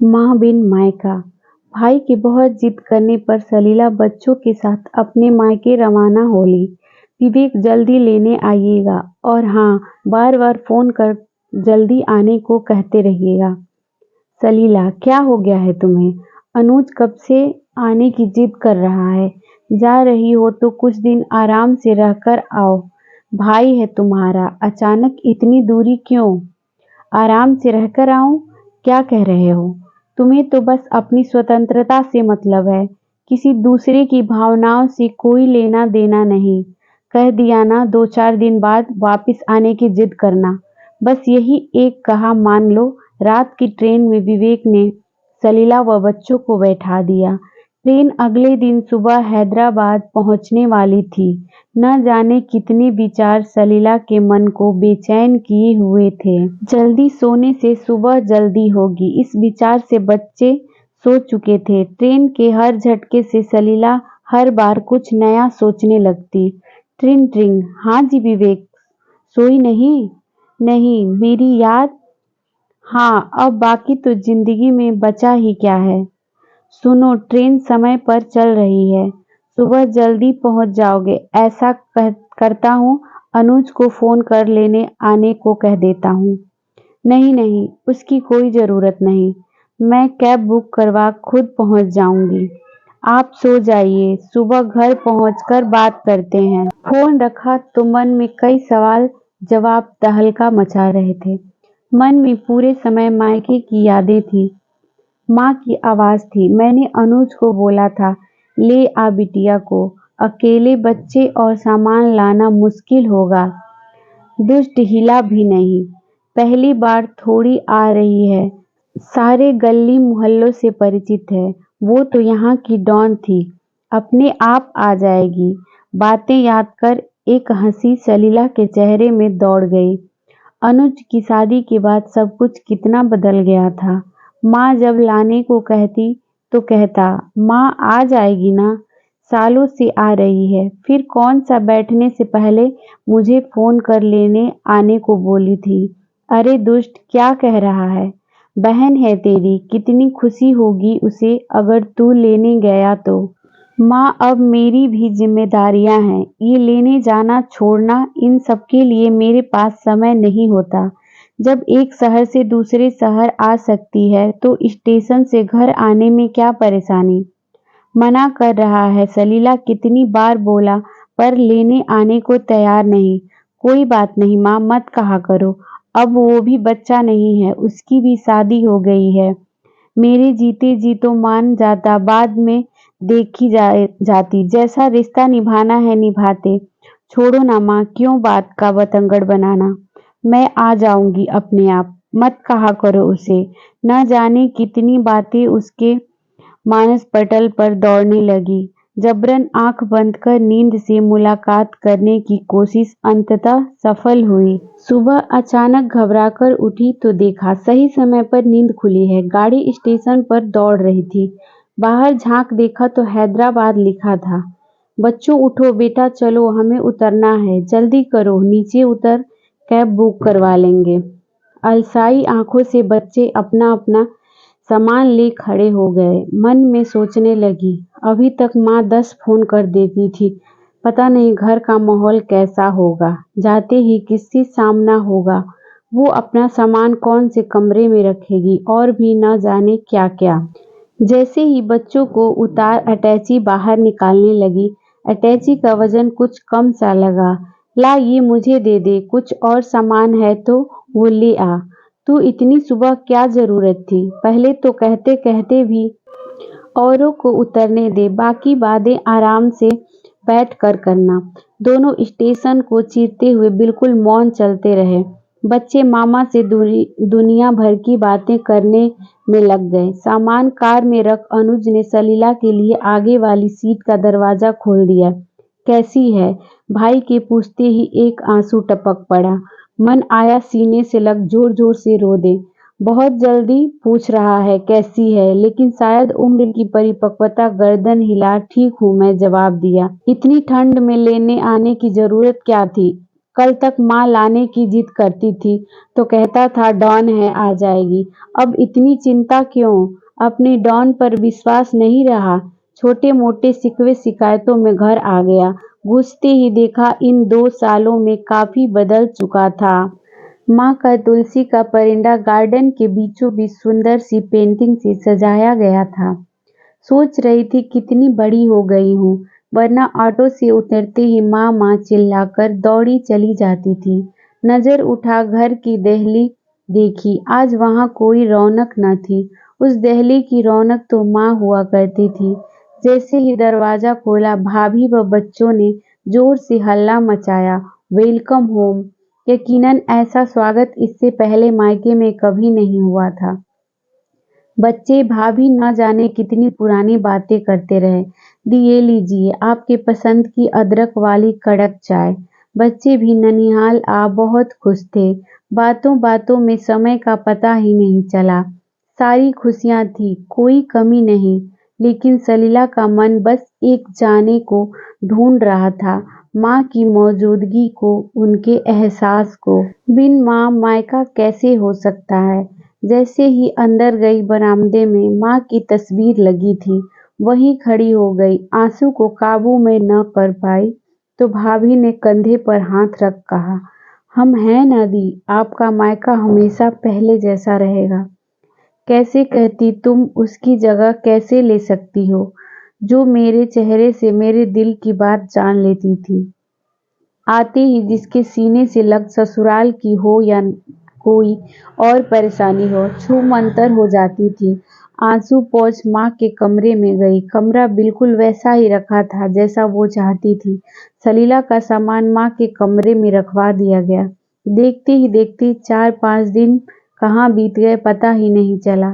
माँ बिन मायका। भाई की बहुत जिद करने पर सलीला बच्चों के साथ अपने मायके रवाना होली। विवेक जल्दी लेने आइएगा और हाँ, बार बार फोन कर जल्दी आने को कहते रहिएगा। सलीला, क्या हो गया है तुम्हें? अनुज कब से आने की जिद कर रहा है। जा रही हो तो कुछ दिन आराम से रहकर आओ। भाई है तुम्हारा, अचानक इतनी दूरी क्यों? आराम से रहकर आऊं? क्या कह रहे हो? तुम्हें तो बस अपनी स्वतंत्रता से मतलब है, किसी दूसरे की भावनाओं से कोई लेना देना नहीं। कह दिया ना, 2-4 दिन बाद वापस आने की जिद करना। बस यही एक कहा मान लो। रात की ट्रेन में विवेक ने सलीला व बच्चों को बैठा दिया। ट्रेन अगले दिन सुबह हैदराबाद पहुंचने वाली थी। न जाने कितने विचार सलीला के मन को बेचैन किए हुए थे। जल्दी सोने से सुबह जल्दी होगी, इस विचार से बच्चे सो चुके थे। ट्रेन के हर झटके से सलीला हर बार कुछ नया सोचने लगती। ट्रिंग ट्रिंग। हाँ जी विवेक, सोई नहीं? नहीं, मेरी याद। हाँ, अब बाकी तो जिंदगी में बचा ही क्या है। सुनो, ट्रेन समय पर चल रही है, सुबह जल्दी पहुंच जाओगे। ऐसा करता हूँ, अनुज को फोन कर लेने आने को कह देता हूँ। नहीं नहीं, उसकी कोई जरूरत नहीं, मैं कैब बुक करवा खुद पहुंच जाऊंगी। आप सो जाइए, सुबह घर पहुंचकर बात करते हैं। फोन रखा तो मन में कई सवाल जवाब तहलका मचा रहे थे। मन में पूरे समय मायके की यादें थी। माँ की आवाज थी, मैंने अनुज को बोला था ले आ बिटिया को, अकेले बच्चे और सामान लाना मुश्किल होगा। दुष्ट हिला भी नहीं। पहली बार थोड़ी आ रही है, सारे गली मोहल्लों से परिचित है। वो तो यहाँ की डॉन थी, अपने आप आ जाएगी। बातें याद कर एक हंसी सलीला के चेहरे में दौड़ गई। अनुज की शादी के बाद सब कुछ कितना बदल गया था। माँ जब लाने को कहती तो कहता माँ आ जाएगी ना, सालों से आ रही है। फिर कौन सा बैठने से पहले मुझे फोन कर लेने आने को बोली थी। अरे दुष्ट, क्या कह रहा है? बहन है तेरी, कितनी खुशी होगी उसे अगर तू लेने गया तो। माँ, अब मेरी भी जिम्मेदारियां हैं, ये लेने जाना छोड़ना, इन सब के लिए मेरे पास समय नहीं होता। जब एक शहर से दूसरे शहर आ सकती है तो स्टेशन से घर आने में क्या परेशानी। मना कर रहा है सलीला, कितनी बार बोला पर लेने आने को तैयार नहीं। कोई बात नहीं माँ, मत कहा करो। अब वो भी बच्चा नहीं है, उसकी भी शादी हो गई है। मेरे जीते जी तो मान जाता, बाद में देखी जाती, जैसा रिश्ता निभाना है निभाते। छोड़ो ना माँ, क्यों बात का बतंगड़ बनाना। मैं आ जाऊंगी अपने आप, मत कहा करो उसे। न जाने कितनी बातें उसके मानस पटल पर दौड़ने लगी। जबरन आंख बंद कर नींद से मुलाकात करने की कोशिश अंततः सफल हुई। सुबह अचानक घबराकर उठी तो देखा सही समय पर नींद खुली है। गाड़ी स्टेशन पर दौड़ रही थी। बाहर झांक देखा तो हैदराबाद लिखा था। बच्चों उठो बेटा, चलो हमें उतरना है, जल्दी करो, नीचे उतर कैब बुक करवा लेंगे। अलसाई आंखों से बच्चे अपना अपना सामान ले खड़े हो गए। मन में सोचने लगी, अभी तक माँ 10 फोन कर देती थी, पता नहीं घर का माहौल कैसा होगा, जाते ही किससे सामना होगा, वो अपना सामान कौन से कमरे में रखेगी और भी न जाने क्या क्या। जैसे ही बच्चों को उतार अटैची बाहर निकालने लगी, अटैची का वजन कुछ कम सा लगा। ला ये मुझे दे दे, कुछ और सामान है तो वो ले आ। तू इतनी सुबह क्या जरूरत थी? पहले तो कहते कहते भी औरों को उतरने दे, बाकी बातें आराम से बैठ कर करना। दोनों स्टेशन को चीरते हुए बिल्कुल मौन चलते रहे। बच्चे मामा से दुनिया भर की बातें करने में लग गए। सामान कार में रख अनुज ने सलीला के लिए आगे वाली सीट का दरवाजा खोल दिया। कैसी है? भाई के पूछते ही एक आंसू टपक पड़ा। मन आया सीने से लग जोर जोर से रो दे। बहुत जल्दी पूछ रहा है कैसी है, लेकिन शायद उम्र की परिपक्वता गर्दन हिला ठीक हूँ मैं जवाब दिया। इतनी ठंड में लेने आने की जरूरत क्या थी? कल तक माँ लाने की जिद करती थी तो कहता था डॉन है आ जाएगी। अब इतनी चिंता क्यों? अपने डॉन पर विश्वास नहीं रहा। छोटे मोटे शिकवे शिकायतों में घर आ गया। घुसते ही देखा इन 2 सालों में काफी बदल चुका था। माँ का तुलसी का परिंदा गार्डन के बीचों बीच सुंदर सी पेंटिंग से सजाया गया था। सोच रही थी कितनी बड़ी हो गई हूँ, वरना ऑटो से उतरते ही माँ माँ चिल्लाकर दौड़ी चली जाती थी। नजर उठा घर की देहली देखी, आज वहाँ कोई रौनक न थी। उस देहली की रौनक तो माँ हुआ करती थी। जैसे ही दरवाजा खोला भाभी व बच्चों ने जोर से हल्ला मचाया, वेलकम होम। यकीनन ऐसा स्वागत इससे पहले मायके में कभी नहीं हुआ था। बच्चे भाभी न जाने कितनी पुरानी बातें करते रहे। दी ये लीजिए आपके पसंद की अदरक वाली कड़क चाय। बच्चे भी ननिहाल आ बहुत खुश थे। बातों बातों में समय का पता ही नहीं चला। सारी खुशियां थी, कोई कमी नहीं। लेकिन सलीला का मन बस एक जाने को ढूंढ रहा था, माँ की मौजूदगी को, उनके एहसास को। बिन माँ मायका कैसे हो सकता है? जैसे ही अंदर गई बरामदे में माँ की तस्वीर लगी थी, वहीं खड़ी हो गई। आंसू को काबू में न कर पाई तो भाभी ने कंधे पर हाथ रख कहा, हम हैं ना दी, आपका मायका हमेशा पहले जैसा रहेगा। कैसे कहती तुम उसकी जगह कैसे ले सकती हो, जो मेरे चेहरे से मेरे दिल की बात जान लेती थी। आते ही जिसके सीने से लग ससुराल की हो या कोई और परेशानी हो, छूमंतर हो जाती थी। आंसू पोंछ माँ के कमरे में गई। कमरा बिल्कुल वैसा ही रखा था जैसा वो चाहती थी। सलीला का सामान माँ के कमरे में रखवा दिया गया। देखते ही देखते 4-5 दिन कहाँ बीत गए पता ही नहीं चला।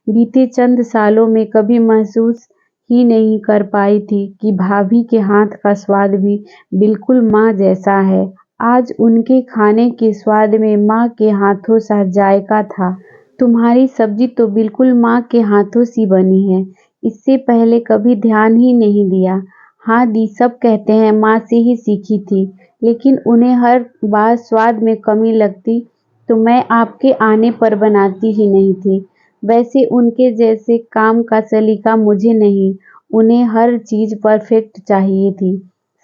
बीते चंद सालों में कभी महसूस ही नहीं कर पाई थी कि भाभी के हाथ का स्वाद भी बिल्कुल माँ जैसा है। आज उनके खाने के स्वाद में माँ के हाथों सा जायका था। तुम्हारी सब्जी तो बिल्कुल माँ के हाथों सी बनी है। इससे पहले कभी ध्यान ही नहीं दिया। हाँ दी, सब कहते हैं माँ से ही सीखी थी, लेकिन उन्हें हर बार स्वाद में कमी लगती तो मैं आपके आने पर बनाती ही नहीं थी। वैसे उनके जैसे काम का सलीका मुझे नहीं, उन्हें हर चीज परफेक्ट चाहिए थी।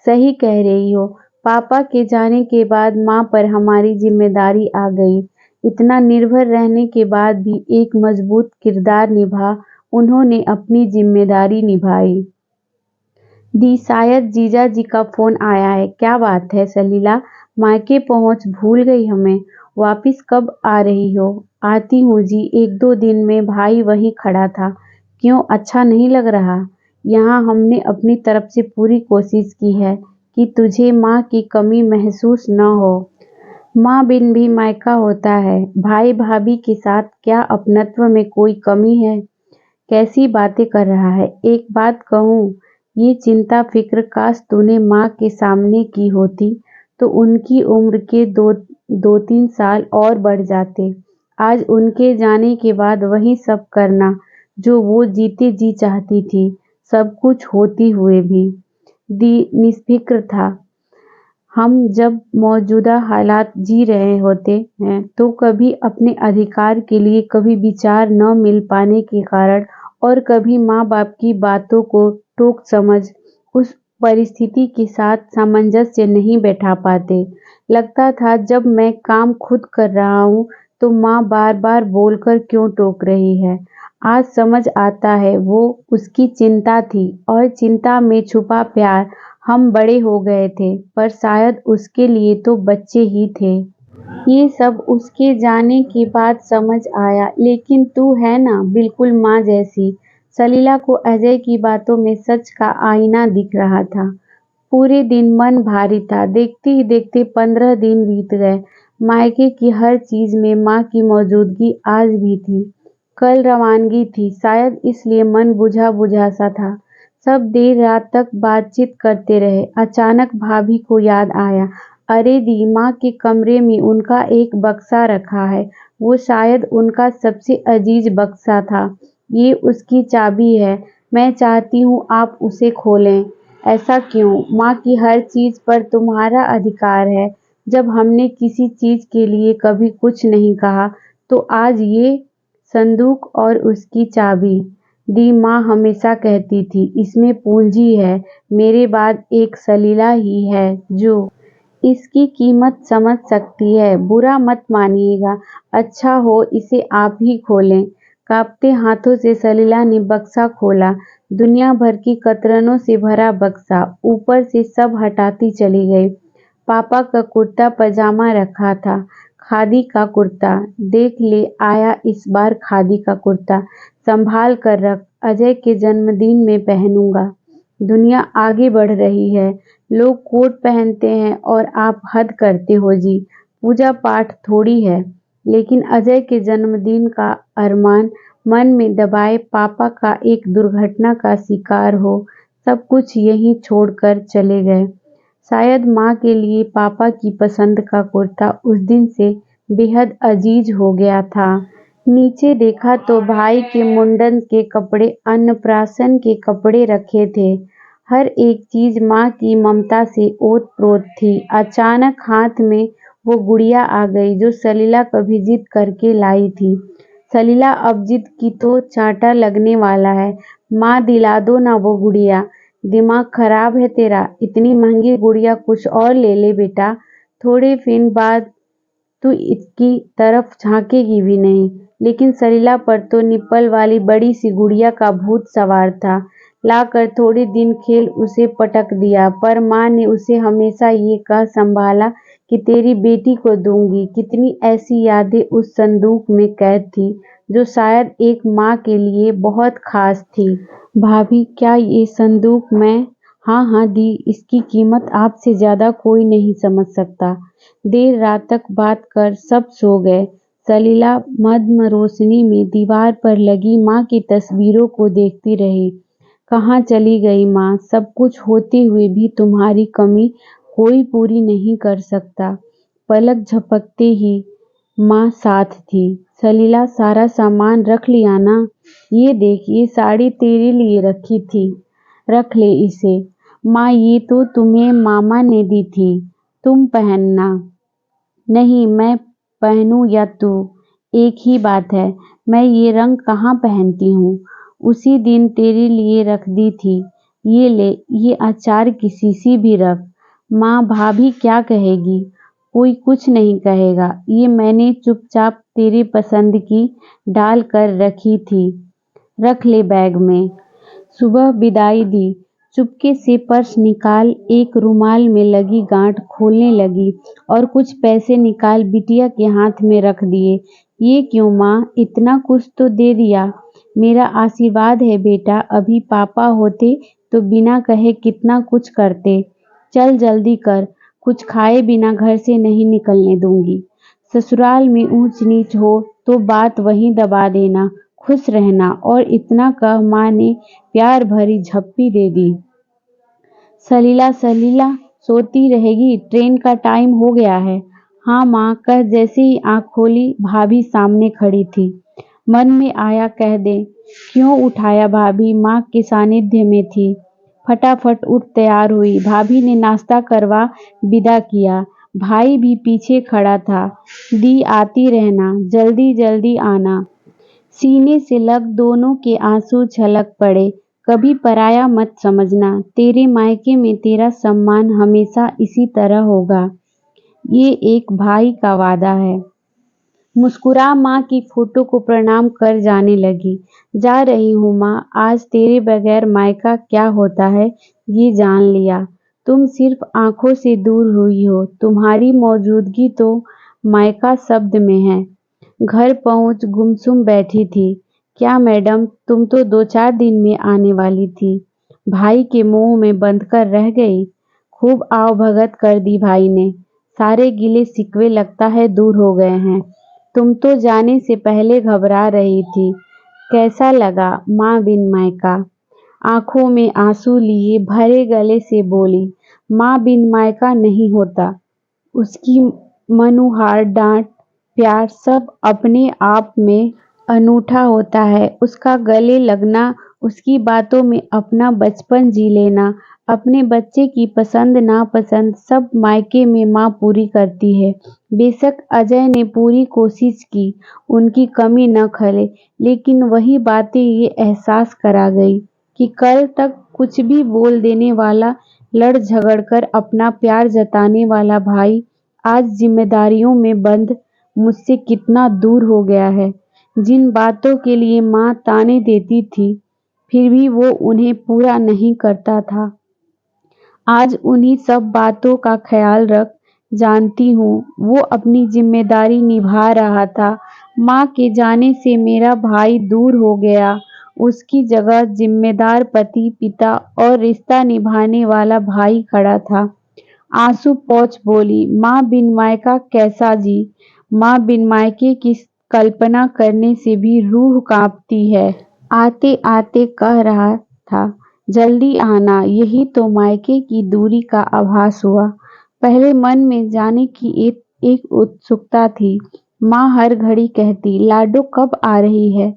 सही कह रही हो, पापा के जाने के बाद माँ पर हमारी जिम्मेदारी आ गई। इतना निर्भर रहने के बाद भी एक मजबूत किरदार निभा उन्होंने अपनी जिम्मेदारी निभाई। दी शायद जीजा जी का फोन आया है। क्या बात है सलीला, मायके पहुंच भूल गई हमें? वापिस कब आ रही हो? आती हूँ जी, 1-2 दिन में। भाई वहीं खड़ा था। क्यों, अच्छा नहीं लग रहा? यहाँ हमने अपनी तरफ से पूरी कोशिश की है कि तुझे माँ की कमी महसूस न हो। माँ बिन भी मायका होता है। भाई भाभी के साथ क्या अपनत्व में कोई कमी है? कैसी बातें कर रहा है? एक बात कहूँ, ये चिंता फिक्र काश तूने माँ के सामने की होती तो उनकी उम्र के 2-3 साल और बढ़ जाते। आज उनके जाने के बाद वही सब करना जो वो जीते जी चाहती थी, सब कुछ होती हुए भी। दी निष्फिक्र था। हम जब मौजूदा हालात जी रहे होते हैं तो कभी अपने अधिकार के लिए, कभी विचार न मिल पाने के कारण और कभी माँ बाप की बातों को टोक समझ उस परिस्थिति के साथ सामंजस्य नहीं बैठा पाते। लगता था जब मैं काम खुद कर रहा हूँ तो माँ बार बार बोलकर क्यों टोक रही है। आज समझ आता है वो उसकी चिंता थी और चिंता में छुपा प्यार। हम बड़े हो गए थे पर शायद उसके लिए तो बच्चे ही थे। ये सब उसके जाने के बाद समझ आया। लेकिन तू है ना बिल्कुल माँ जैसी। सलीला को अजय की बातों में सच का आईना दिख रहा था। पूरे दिन मन भारी था। देखते ही देखते 15 दिन बीत गए। मायके की हर चीज में माँ की मौजूदगी आज भी थी। कल रवानगी थी, शायद इसलिए मन बुझा बुझा सा था। सब देर रात तक बातचीत करते रहे। अचानक भाभी को याद आया, अरे दी, माँ के कमरे में उनका एक बक्सा रखा है। वो शायद उनका सबसे अजीज बक्सा था। ये उसकी चाबी है। मैं चाहती हूँ आप उसे खोलें। ऐसा क्यों? माँ की हर चीज पर तुम्हारा अधिकार है। जब हमने किसी चीज के लिए कभी कुछ नहीं कहा तो आज ये संदूक और उसकी चाबी दी। माँ हमेशा कहती थी, इसमें पूंजी है, मेरे बाद एक सलीला ही है जो इसकी कीमत समझ सकती है। बुरा मत मानिएगा, अच्छा हो इसे आप ही खोलें। कांपते हाथों से सलीला ने बक्सा खोला। दुनिया भर की कतरनों से भरा बक्सा। ऊपर से सब हटाती चली गई। पापा का कुर्ता पजामा रखा था, खादी का कुर्ता। देख ले आया इस बार खादी का कुर्ता, संभाल कर रख, अजय के जन्मदिन में पहनूंगा। दुनिया आगे बढ़ रही है, लोग कोट पहनते हैं और आप हद करते हो जी। पूजा पाठ थोड़ी है, लेकिन अजय के जन्मदिन का अरमान मन में दबाए पापा का एक दुर्घटना का शिकार हो, सब कुछ यहीं छोड़कर चले गए। शायद माँ के लिए पापा की पसंद का कुर्ता उस दिन से बेहद अजीज हो गया था। नीचे देखा तो भाई के मुंडन के कपड़े, अन्नप्राशन के कपड़े रखे थे। हर एक चीज माँ की ममता से ओत-प्रोत थी। अचानक हाथ में वो गुड़िया आ गई जो सलीला कभी जिद करके लाई थी। सलीला अब जिद की तो चांटा लगने वाला है। माँ दिला दो ना वो गुड़िया। दिमाग खराब है तेरा? इतनी महंगी गुड़िया कुछ और ले ले बेटा। थोड़े दिन बाद तू इसकी तरफ झांकेगी भी नहीं। लेकिन सलीला पर तो निप्पल वाली बड़ी सी गुड़िया का भूत सवार था। लाकर थोड़े दिन खेल उसे पटक दिया, पर माँ ने उसे हमेशा ये कह संभाला कि तेरी बेटी को दूंगी। कितनी ऐसी यादें उस संदूक में कैद थी जो शायद एक माँ के लिए बहुत खास थी। भाभी, क्या ये संदूक मैं? हाँ हाँ दी, इसकी कीमत आपसे ज्यादा कोई नहीं समझ सकता। देर रात तक बात कर सब सो गए। सलीला मद्म रोशनी में दीवार पर लगी माँ की तस्वीरों को देखती रही। कहाँ चली गई माँ? सब कुछ होते हुए भी तुम्हारी कमी कोई पूरी नहीं कर सकता। पलक झपकते ही माँ साथ थी। सलीला, सारा सामान रख लिया ना? ये देख, ये साड़ी तेरे लिए रखी थी, रख ले इसे। माँ, ये तो तुम्हें मामा ने दी थी, तुम पहनना। नहीं, मैं पहनूं या तू, एक ही बात है। मैं ये रंग कहाँ पहनती हूँ, उसी दिन तेरे लिए रख दी थी। ये ले, ये अचार की शीशी भी रख। माँ, भाभी क्या कहेगी? कोई कुछ नहीं कहेगा, ये मैंने चुपचाप तेरी पसंद की डाल कर रखी थी, रख ले बैग में। सुबह विदाई दी। चुपके से पर्स निकाल एक रुमाल में लगी गांठ खोलने लगी और कुछ पैसे निकाल बिटिया के हाथ में रख दिए। ये क्यों माँ, इतना कुछ तो दे दिया। मेरा आशीर्वाद है बेटा, अभी पापा होते तो बिना कहे कितना कुछ करते। चल जल्दी कर, कुछ खाए बिना घर से नहीं निकलने दूंगी। ससुराल में ऊंच नीच हो तो बात वहीं दबा देना, खुश रहना। और इतना कह माँ ने प्यार भरी झप्पी दे दी। सलीला, सलीला सोती रहेगी, ट्रेन का टाइम हो गया है। हाँ माँ, कह जैसे ही आँख खोली भाभी सामने खड़ी थी। मन में आया कह दे, क्यों उठाया भाभी? माँ के सानिध्य में थी। फटाफट उठ तैयार हुई। भाभी ने नाश्ता करवा विदा किया। भाई भी पीछे खड़ा था। दी, आती रहना, जल्दी जल्दी आना। सीने से लग दोनों के आंसू छलक पड़े। कभी पराया मत समझना, तेरे मायके में तेरा सम्मान हमेशा इसी तरह होगा। ये एक भाई का वादा है। मुस्कुरा माँ की फोटो को प्रणाम कर जाने लगी। जा रही हूँ माँ, आज तेरे बगैर मायका क्या होता है ये जान लिया। तुम सिर्फ आंखों से दूर हुई हो, तुम्हारी मौजूदगी तो मायका शब्द में है। घर पहुंच गुमसुम बैठी थी। क्या मैडम, तुम तो 2-4 दिन में आने वाली थी, भाई के मुंह में बंद कर रह गई। खूब आवभगत कर दी भाई ने। सारे गिले शिकवे लगता है दूर हो गए हैं। तुम तो जाने से पहले घबरा रही थी। कैसा लगा माँ बिन मायका? आंखों में आंसू लिए भरे गले से बोली, माँ बिन मायका नहीं होता। उसकी मनुहार डांट प्यार सब अपने आप में अनूठा होता है। उसका गले लगना, उसकी बातों में अपना बचपन जी लेना, अपने बच्चे की पसंद नापसंद सब मायके में माँ पूरी करती है। बेशक अजय ने पूरी कोशिश की उनकी कमी न खले, लेकिन वही बातें ये एहसास करा गई कि कल तक कुछ भी बोल देने वाला, लड़ झगड़ कर अपना प्यार जताने वाला भाई आज जिम्मेदारियों में बंद मुझसे कितना दूर हो गया है। जिन बातों के लिए माँ ताने देती थी, फिर भी वो उन्हें पूरा नहीं करता था, आज उन्हीं सब बातों का ख्याल रख जानती हूँ वो अपनी जिम्मेदारी निभा रहा था। माँ के जाने से मेरा भाई दूर हो गया, उसकी जगह जिम्मेदार पति, पिता और रिश्ता निभाने वाला भाई खड़ा था। आंसू पोंछ बोली, माँ बिन मायका कैसा जी। माँ बिन मायके की कल्पना करने से भी रूह कांपती है। आते आते कह रहा था, जल्दी आना, यही तो मायके की दूरी का आभास हुआ। पहले मन में जाने की एक उत्सुकता थी। माँ हर घड़ी कहती, लाडो कब आ रही है।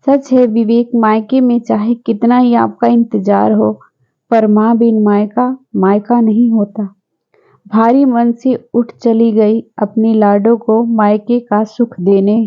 सच है विवेक, मायके में चाहे कितना ही आपका इंतजार हो, पर माँ बिन मायका मायका नहीं होता। भारी मन से उठ चली गई अपनी लाडो को मायके का सुख देने।